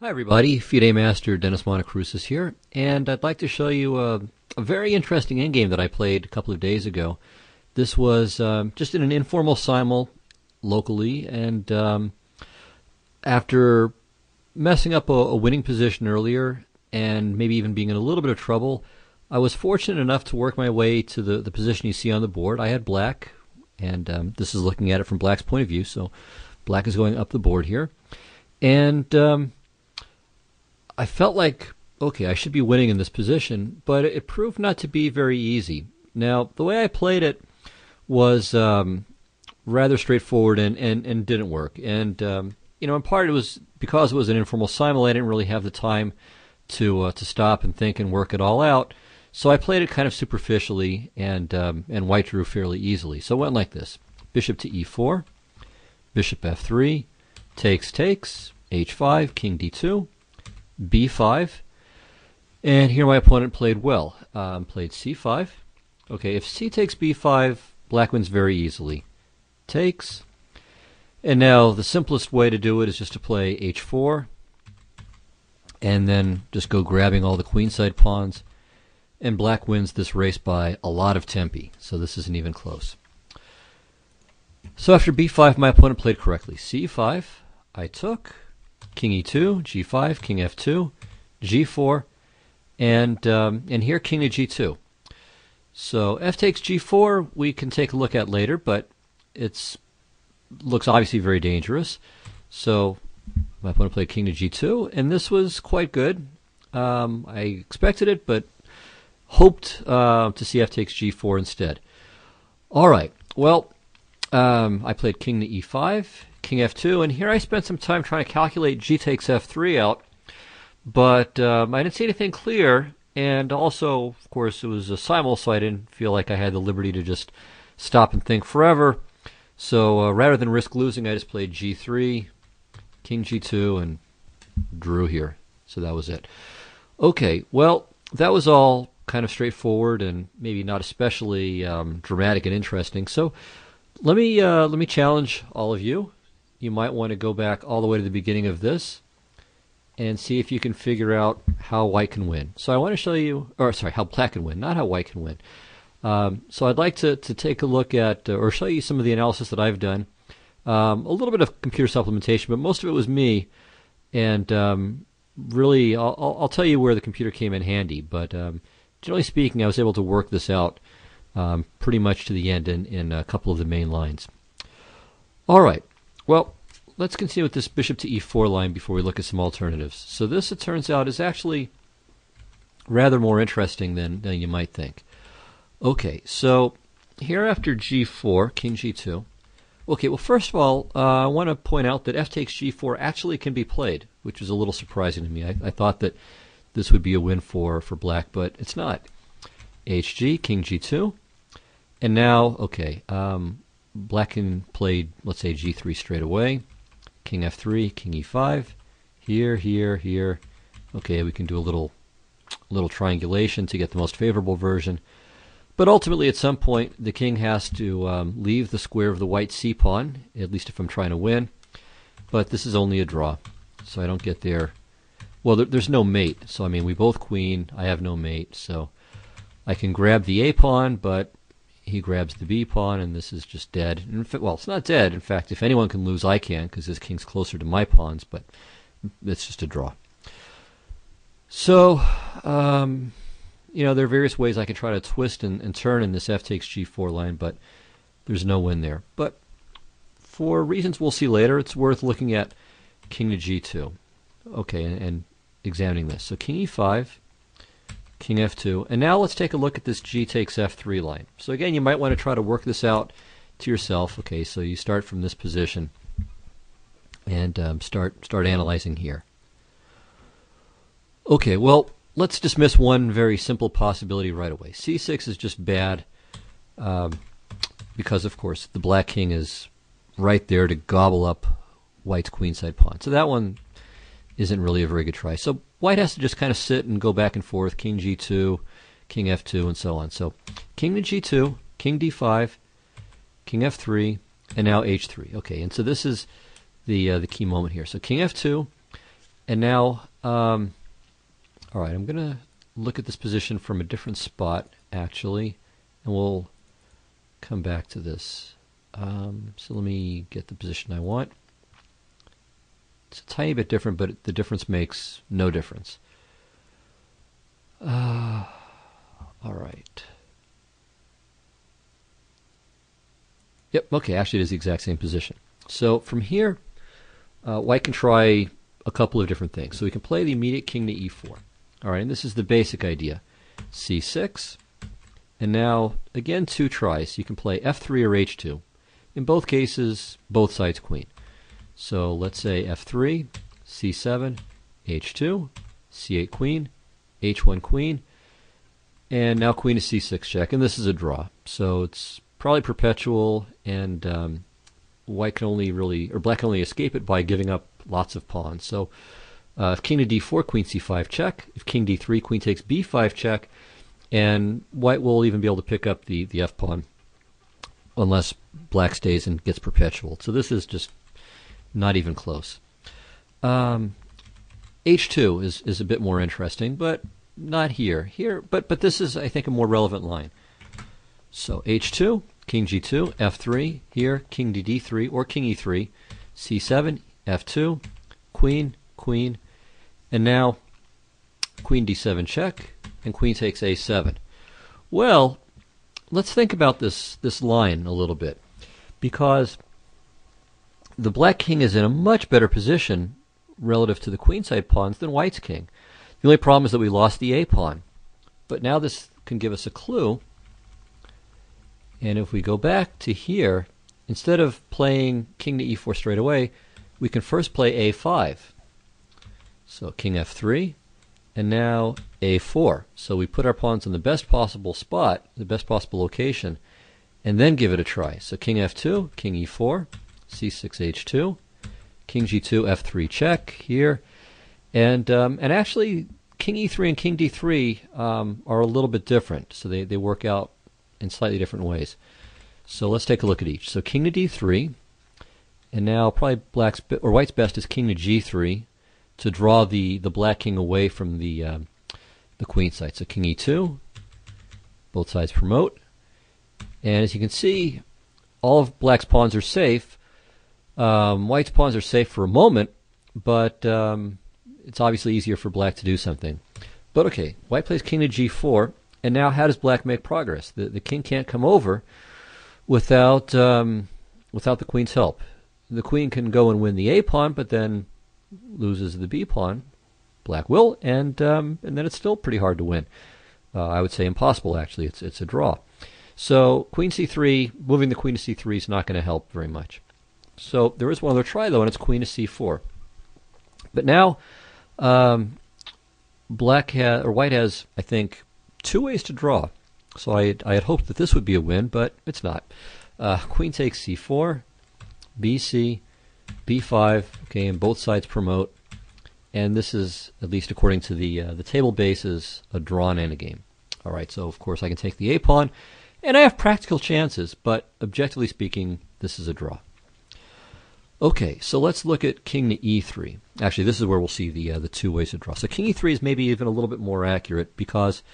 Hi everybody, FIDE Master Dennis Monokroussos here, and I'd like to show you a very interesting endgame that I played a couple of days ago. This was just in an informal simul locally, and after messing up a winning position earlier and maybe even being in a little bit of trouble, I was fortunate enough to work my way to the position you see on the board. I had black, and this is looking at it from black's point of view, so black is going up the board here. And I felt like, okay, I should be winning in this position, but it proved not to be very easy. Now, the way I played it was rather straightforward and didn't work. And, in part it was because it was an informal simul, I didn't really have the time to stop and think and work it all out. So I played it kind of superficially, and white drew fairly easily. So it went like this. Bishop to e4, bishop f3, takes, h5, king d2, b5, and here my opponent played well. Played c5. Okay, if c takes b5, black wins very easily. Takes, and now the simplest way to do it is just to play h4, and then just go grabbing all the queenside pawns, and black wins this race by a lot of tempi, so this isn't even close. So after b5, my opponent played correctly. c5, I took, king e2, g5, king f2, g4, and here king to g2. So f takes g4 we can take a look at later, but it looks obviously very dangerous. So my opponent played king to g2, and this was quite good. I expected it, but hoped to see f takes g4 instead. All right, well, I played king to e5, king f2, and here I spent some time trying to calculate g takes f3 out, but I didn't see anything clear, and also, of course, it was a simul, so I didn't feel like I had the liberty to just stop and think forever. So rather than risk losing, I just played g3, king g2, and drew here. So that was it. Okay, well, that was all kind of straightforward and maybe not especially dramatic and interesting. So let me challenge all of you. You might want to go back all the way to the beginning of this and see if you can figure out how white can win. So I want to show you, or sorry, how black can win, not how white can win. So I'd like to take a look at, or show you some of the analysis that I've done. A little bit of computer supplementation, but most of it was me. And really, I'll tell you where the computer came in handy. But generally speaking, I was able to work this out pretty much to the end in a couple of the main lines. All right. Well, let's continue with this bishop to e4 line before we look at some alternatives. So this, it turns out, is actually rather more interesting than you might think. Okay, so here after g4, king g2. Okay, well, first of all, I want to point out that f takes g4 actually can be played, which is a little surprising to me. I thought that this would be a win for black, but it's not. hg, king g2. And now, okay, black can play, let's say, g3 straight away. King f3, king e5. Here, here, here. Okay, we can do a little triangulation to get the most favorable version. But ultimately, at some point, the king has to leave the square of the white c-pawn, at least if I'm trying to win. But this is only a draw, so I don't get there. Well, there's no mate, so I mean, we both queen. I have no mate, so I can grab the a-pawn, but he grabs the b-pawn, and this is just dead. Well, it's not dead. In fact, if anyone can lose, I can, because this king's closer to my pawns, but it's just a draw. So, there are various ways I can try to twist and turn in this f takes g4 line, but there's no win there. But for reasons we'll see later, it's worth looking at king to g2. Okay, and examining this. So king e5, king f2, and now let's take a look at this g takes f3 line. So again, you might want to try to work this out to yourself. Okay, so you start from this position and start analyzing here. Okay, well, let's dismiss one very simple possibility right away. c6 is just bad because, of course, the black king is right there to gobble up white's queenside pawn. So that one isn't really a very good try. So white has to just kind of sit and go back and forth, king g2, king f2, and so on. So king to g2, king d5, king f3, and now h3. Okay, and so this is the key moment here. So king f2, And now, all right, I'm going to look at this position from a different spot, actually, and we'll come back to this. So let me get the position I want. It's a tiny bit different, but the difference makes no difference. All right. Yep, okay, actually it is the exact same position. So from here, white can try a couple of different things. So we can play the immediate king to e4. All right, and this is the basic idea. c6, and now, again, two tries. You can play f3 or h2. In both cases, both sides queen. So let's say f3, c7, h2, c8 queen, h1 queen, and now queen to c6 check, and this is a draw. So it's probably perpetual, and white can only really, or black can only escape it by giving up lots of pawns. So if king to d4, queen c5 check. If king d3, queen takes b5 check, and white will even be able to pick up the f pawn unless black stays and gets perpetual. So this is just not even close. h2 is a bit more interesting, but not here. But this is, I think, a more relevant line. So h2, king g2, f3, here, king to d3, or king e3, c7, f2, queen, queen, and now queen d7 check, and queen takes a7. Well, let's think about this line a little bit, because the black king is in a much better position relative to the queenside pawns than white's king. The only problem is that we lost the a pawn. But now this can give us a clue. And if we go back to here, instead of playing king to e4 straight away, we can first play a5. So king f3, and now a4. So we put our pawns in the best possible spot, the best possible location, and then give it a try. So king f2, king e4, c6 h2, king g2 f3 check here, and actually king e3 and king d3 are a little bit different. So they work out in slightly different ways. So let's take a look at each. So king to d3, and now probably white's best is king to g3 to draw the black king away from the queen side. So king e2, both sides promote, and as you can see, all of black's pawns are safe. White's pawns are safe for a moment, but it's obviously easier for black to do something. But okay, white plays king to g4, and now how does black make progress? The king can't come over without the queen's help. The queen can go and win the a pawn, but then loses the b pawn. Black will, and then it's still pretty hard to win. I would say impossible, actually. It's a draw. So queen c3, moving the queen to c3 is not going to help very much. So there is one other try, though, and it's queen to c4. But now white has, I think, two ways to draw. So I had hoped that this would be a win, but it's not. Queen takes c4, bc, b5, okay, and both sides promote. And this is, at least according to the table bases, a drawn endgame. All right, so of course I can take the a pawn, and I have practical chances, but objectively speaking, this is a draw. Okay, so let's look at king to e3. Actually, this is where we'll see the two ways to draw. So king e3 is maybe even a little bit more accurate because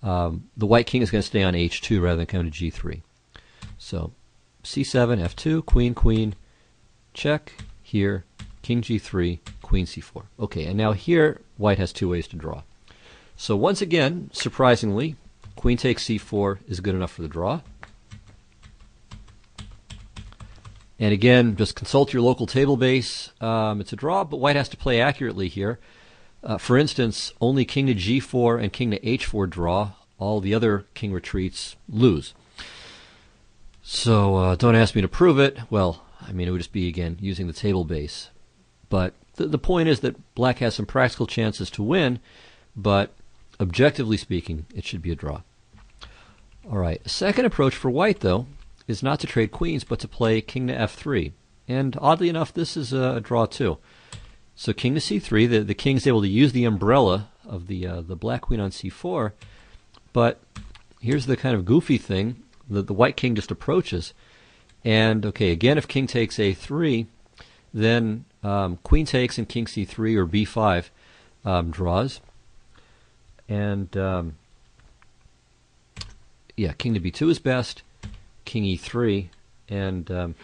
the white king is going to stay on h2 rather than come to g3. So c7, f2, queen, queen, check, here, king g3, queen c4. Okay, and now here, white has two ways to draw. So once again, surprisingly, queen takes c4 is good enough for the draw. And again, just consult your local table base. It's a draw, but white has to play accurately here. For instance, only king to g4 and king to h4 draw. All the other king retreats lose. So don't ask me to prove it. Well, I mean, it would just be, again, using the table base. But the point is that black has some practical chances to win, but objectively speaking, it should be a draw. All right, a second approach for white, though, is not to trade queens, but to play king to f3. And oddly enough, this is a draw too. So king to c3, the king's able to use the umbrella of the black queen on c4, but here's the kind of goofy thing. The white king just approaches. And, okay, again, if king takes a3, then queen takes and king c3 or b5 draws. And yeah, king to b2 is best, king e3, and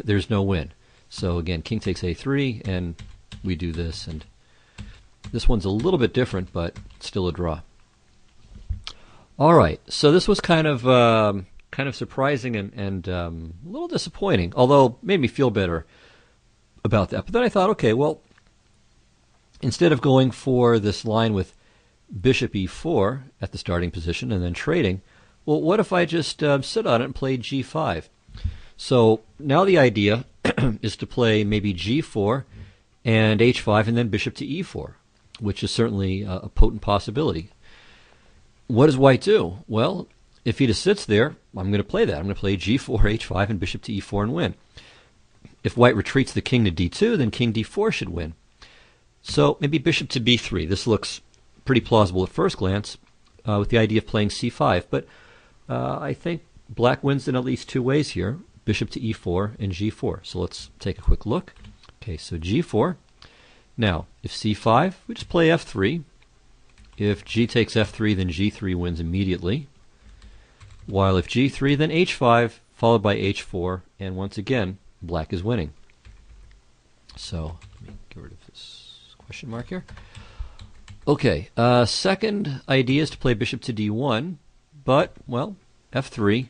there's no win. So again, king takes a3, and we do this, and this one's a little bit different, but still a draw. All right, so this was kind of surprising and a little disappointing, although made me feel better about that. But then I thought, okay, well, instead of going for this line with bishop e4 at the starting position and then trading, well, what if I just sit on it and play g5? So now the idea is to play maybe g4 and h5 and then bishop to e4, which is certainly a potent possibility. What does white do? Well, if he just sits there, I'm going to play that. I'm going to play g4, h5, and bishop to e4 and win. If white retreats the king to d2, then king d4 should win. So maybe bishop to b3. This looks pretty plausible at first glance with the idea of playing c5, but I think black wins in at least two ways here, bishop to e4 and g4. So let's take a quick look. Okay, so g4. Now, if c5, we just play f3. If g takes f3, then g3 wins immediately. While if g3, then h5, followed by h4, and once again, black is winning. So let me get rid of this question mark here. Okay, second idea is to play bishop to d1, but, well, f3.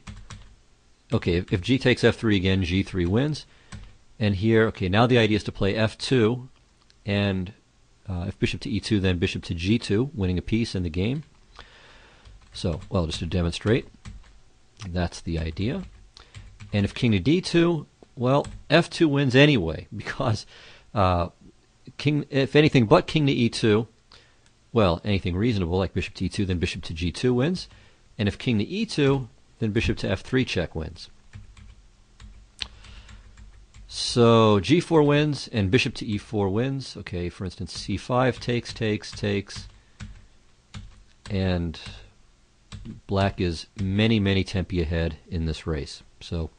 Okay, if g takes f3 again, g3 wins. And here, okay, now the idea is to play f2, and if bishop to e2, then bishop to g2, winning a piece in the game. So, well, just to demonstrate, that's the idea. And if king to d2, well, f2 wins anyway, because if anything but king to e2, well, anything reasonable, like bishop to e2, then bishop to g2 wins. And if king to e2, then bishop to f3 check wins. So g4 wins and bishop to e4 wins. Okay, for instance, c5 takes, and black is many, many tempi ahead in this race. So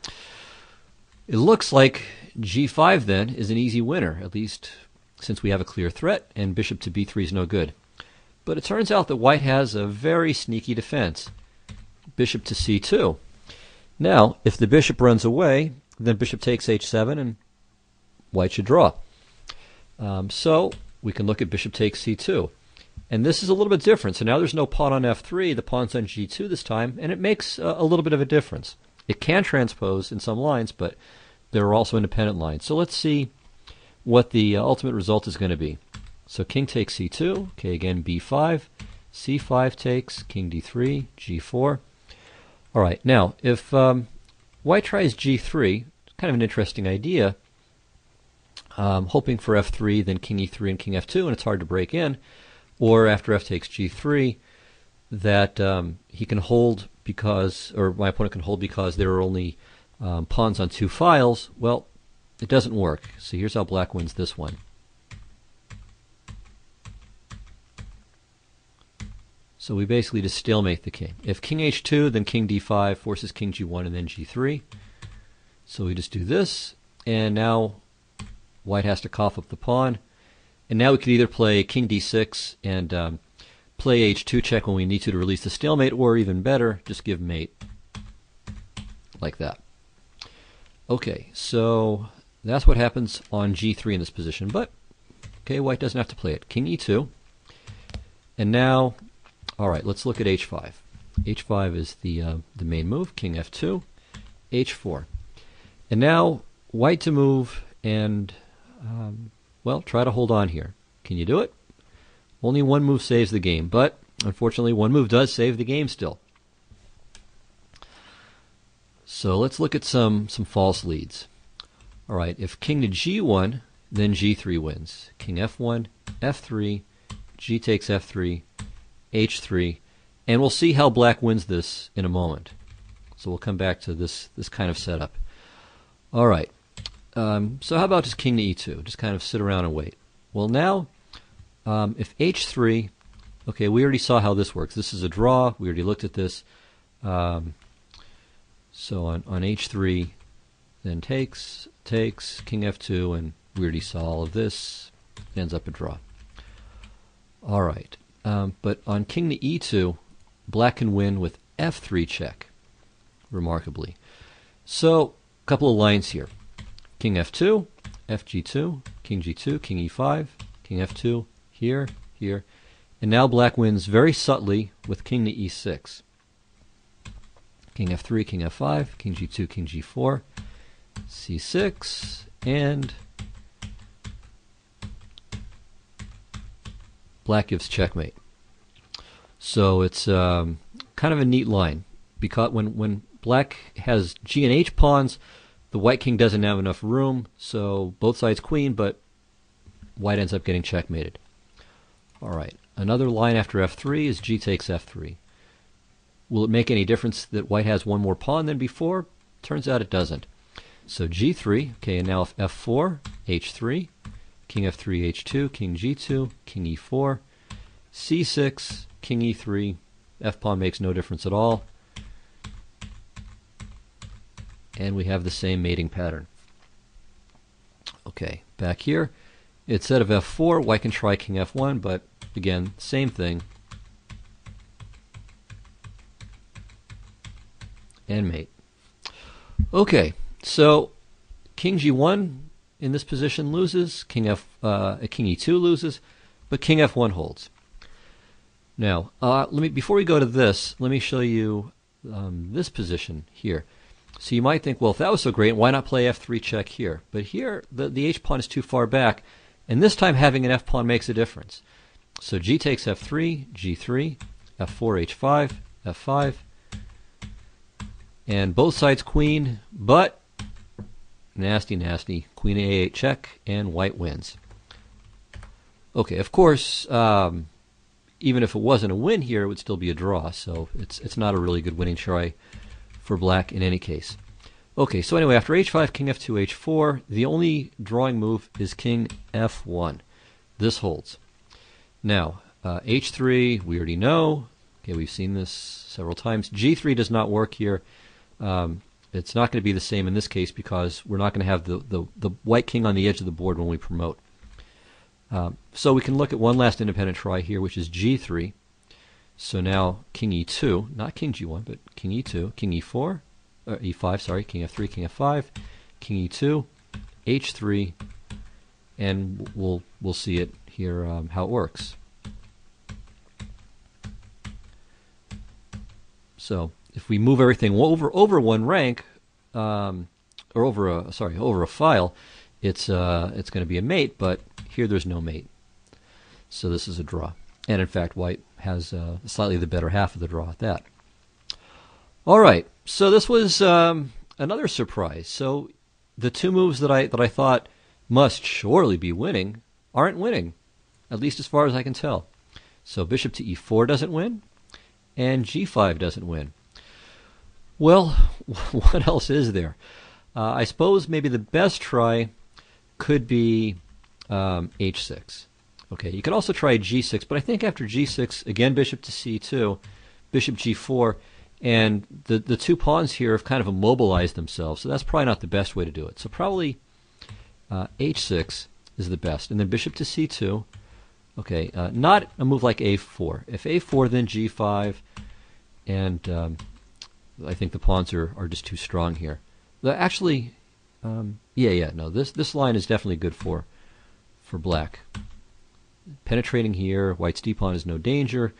it looks like g5 then is an easy winner, at least since we have a clear threat, and bishop to b3 is no good. But it turns out that white has a very sneaky defense. Bishop to c2. Now, if the bishop runs away, then bishop takes h7, and white should draw. So we can look at bishop takes c2. And this is a little bit different. So now there's no pawn on f3, the pawn's on g2 this time, and it makes a little bit of a difference. It can transpose in some lines, but there are also independent lines. So let's see what the ultimate result is going to be. So king takes c2, okay, again b5, c5 takes, king d3, g4. All right, now if white tries g3, it's kind of an interesting idea, hoping for f3, then king e3 and king f2, and it's hard to break in. Or after f takes g3, that he can hold because, or my opponent can hold because there are only pawns on two files. Well, it doesn't work. So here's how black wins this one. So we basically just stalemate the king. If king h2, then king d5 forces king g1 and then g3. So we just do this, and now white has to cough up the pawn. And now we could either play king d6 and play h2 check when we need to release the stalemate, or even better, just give mate. Like that. Okay, so that's what happens on g3 in this position. But, okay, white doesn't have to play it. King e2. And now, all right, let's look at h5. h5 is the main move. King f2. h4. And now white to move and, well, try to hold on here. Can you do it? Only one move saves the game, but unfortunately one move does save the game still. So let's look at some false leads. All right, if king to g1, then g3 wins. King f1, f3, g takes f3, h3, and we'll see how black wins this in a moment. So we'll come back to this kind of setup. All right, so how about just king to e2? Just kind of sit around and wait. Well, now, if h3, okay, we already saw how this works. This is a draw. We already looked at this. So on h3, then takes, king f2, and We already saw all of this. It ends up a draw. All right. But on king to e2, black can win with f3 check, remarkably. So, a couple of lines here. King f2, fg2, king g2, king e5, king f2, here, here. And now black wins very subtly with king to e6. King f3, king f5, king g2, king g4, c6, and black gives checkmate. So it's kind of a neat line, because when black has g and h pawns, the white king doesn't have enough room, so both sides queen, but white ends up getting checkmated. All right, another line after f3 is g takes f3. Will it make any difference that white has one more pawn than before? Turns out it doesn't. So g3, okay, and now f4, h3, king f3, h2, king g2, king e4, c6, king e3, f-pawn makes no difference at all. And we have the same mating pattern. Okay, back here, instead of f4, white can try king f1, but again, same thing. And mate. Okay, so king g1 in this position loses, king e2 loses, but king f1 holds. Now, before we go to this, let me show you this position here. So you might think, well, if that was so great, why not play f3 check here? But here, the h-pawn is too far back, and this time having an f-pawn makes a difference. So g takes f3, g3, f4, h5, f5, and both sides queen, but nasty, nasty, queen a8 check, and white wins. Okay, of course, even if it wasn't a win here, it would still be a draw, so it's not a really good winning try for black in any case. Okay, so anyway, after h5, king f2, h4, the only drawing move is king f1. This holds. Now, h3, we already know. Okay, we've seen this several times. g3 does not work here. It's not going to be the same in this case because we're not going to have the white king on the edge of the board when we promote. So we can look at one last independent try here, which is g3. So now king e2, not king g1, but king e2, king e4, or e5, sorry, king f3, king f5, king e2, h3, and we'll see it here how it works. So if we move everything over one rank, or over a file, it's going to be a mate, but here there's no mate. So this is a draw. And in fact, white has slightly the better half of the draw at that. All right, so this was another surprise. So the two moves that I thought must surely be winning aren't winning, at least as far as I can tell. So bishop to e4 doesn't win, and g5 doesn't win. Well, what else is there? I suppose maybe the best try could be h6. Okay, you could also try g6, but I think after g6, again bishop to c2, bishop g4, and the two pawns here have kind of immobilized themselves, so that's probably not the best way to do it. So probably h6 is the best, and then bishop to c2. Okay, not a move like a4. If a4, then g5, and I think the pawns are just too strong here. Actually, no, this line is definitely good for black. Penetrating here, white's d-pawn is no danger,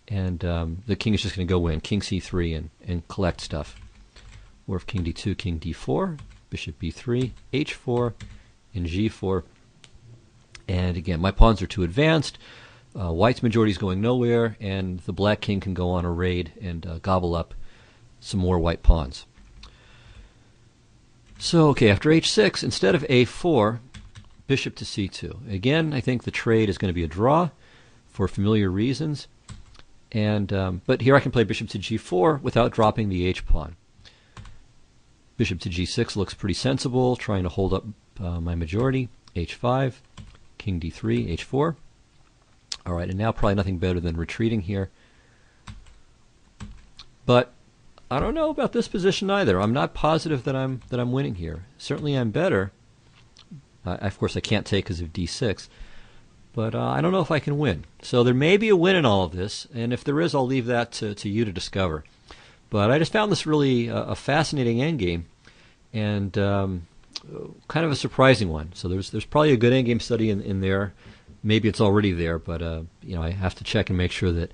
and the king is just going to go in, king c3, and collect stuff. Or if king d2, king d4, bishop b3, h4, and g4. And again, my pawns are too advanced. White's majority is going nowhere, and the black king can go on a raid and gobble up some more white pawns. So, okay, after h6, instead of a4, bishop to c2. Again, I think the trade is going to be a draw for familiar reasons. And but here I can play bishop to g4 without dropping the h-pawn. Bishop to g6 looks pretty sensible, trying to hold up my majority. h5, king d3, h4. All right, and now probably nothing better than retreating here. But I don't know about this position either. I'm not positive that I'm winning here. Certainly I'm better. Of course, I can't take because of d6. But I don't know if I can win. So there may be a win in all of this, and if there is, I'll leave that to you to discover. But I just found this really a fascinating endgame, and kind of a surprising one. So there's probably a good endgame study in there. Maybe it's already there, but I have to check and make sure that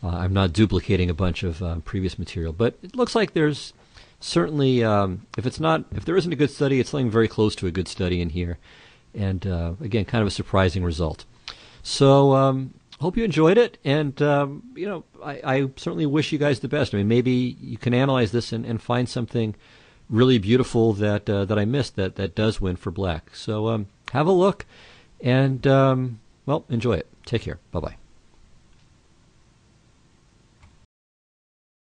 I'm not duplicating a bunch of previous material. But it looks like there's certainly, if there isn't a good study, it's something very close to a good study in here. And again, kind of a surprising result. So hope you enjoyed it, and I certainly wish you guys the best. I mean, maybe you can analyze this and find something really beautiful that I missed that does win for black. So have a look, and enjoy it. Take care. Bye-bye.